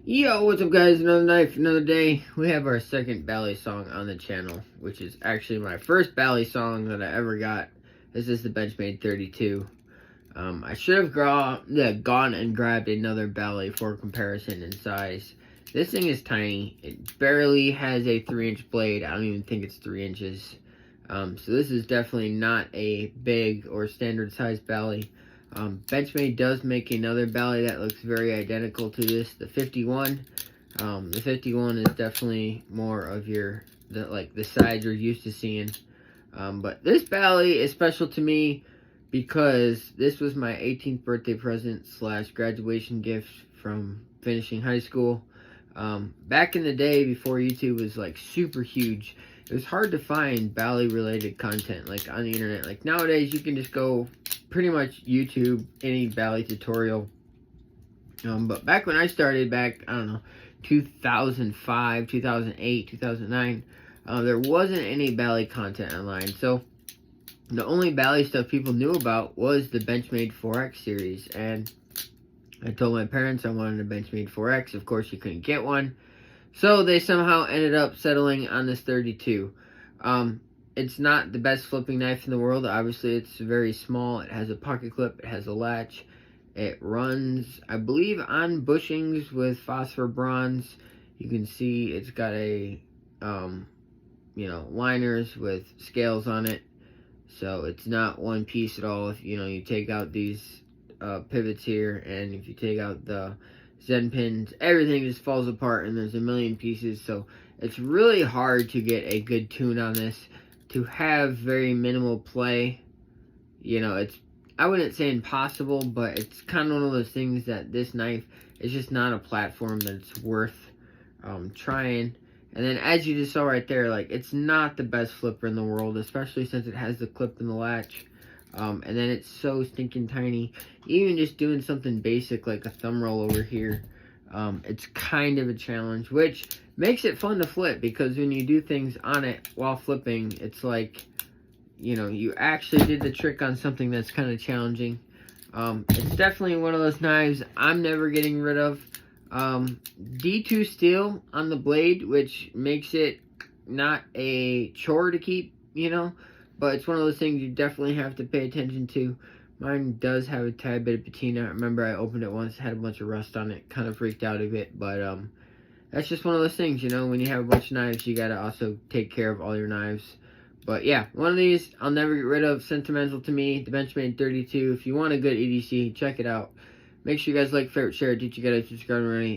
Yo, what's up guys? Another knife, another day. We have our second Bally song on the channel, which is actually my first Bally song that I ever got. This is the Benchmade 32. I should have gone and grabbed another Bally for comparison in size. This thing is tiny. It barely has a 3-inch blade. I don't even think it's 3 inches. So this is definitely not a big or standard size Bally. Benchmade does make another Bally that looks very identical to this, the 51. The 51 is definitely more of the size you're used to seeing. But this Bally is special to me because this was my 18th birthday present / graduation gift from finishing high school. Back in the day, before YouTube was like super huge, it was hard to find Bally related content like on the internet. Like nowadays, you can just go pretty much YouTube any Bally tutorial. But back when I started, back, I don't know, 2005, 2008, 2009, there wasn't any Bally content online. So the only Bally stuff people knew about was the Benchmade 4X series. And I told my parents I wanted a Benchmade 4X. Of course, you couldn't get one. So they somehow ended up settling on this 32. It's not the best flipping knife in the world. Obviously, it's very small. It has a pocket clip. It has a latch. It runs, I believe, on bushings with phosphor bronze. You can see it's got a, liners with scales on it. So it's not one piece at all. If, you take out these pivots here, and if you take out the Zen pins, everything just falls apart, and there's a million pieces. So it's really hard to get a good tune on this. To have very minimal play, it's, I wouldn't say impossible, but it's kind of one of those things that this knife is just not a platform that's worth trying. And then as you just saw right there, like, it's not the best flipper in the world, especially since it has the clip and the latch. And then it's so stinking tiny. Even just doing something basic like a thumb roll over here, it's kind of a challenge, which makes it fun to flip, because when you do things on it while flipping, it's like, you actually did the trick on something that's kind of challenging. It's definitely one of those knives I'm never getting rid of. D2 steel on the blade, which makes it not a chore to keep, but it's one of those things you definitely have to pay attention to. Mine does have a tad bit of patina. I remember I opened it once, had a bunch of rust on it, kind of freaked out a bit, but that's just one of those things, when you have a bunch of knives, you gotta also take care of all your knives. But yeah, one of these I'll never get rid of. Sentimental to me, the Benchmade 32. If you want a good EDC, check it out. Make sure you guys like, favorite, share, teach you guys, subscribe already.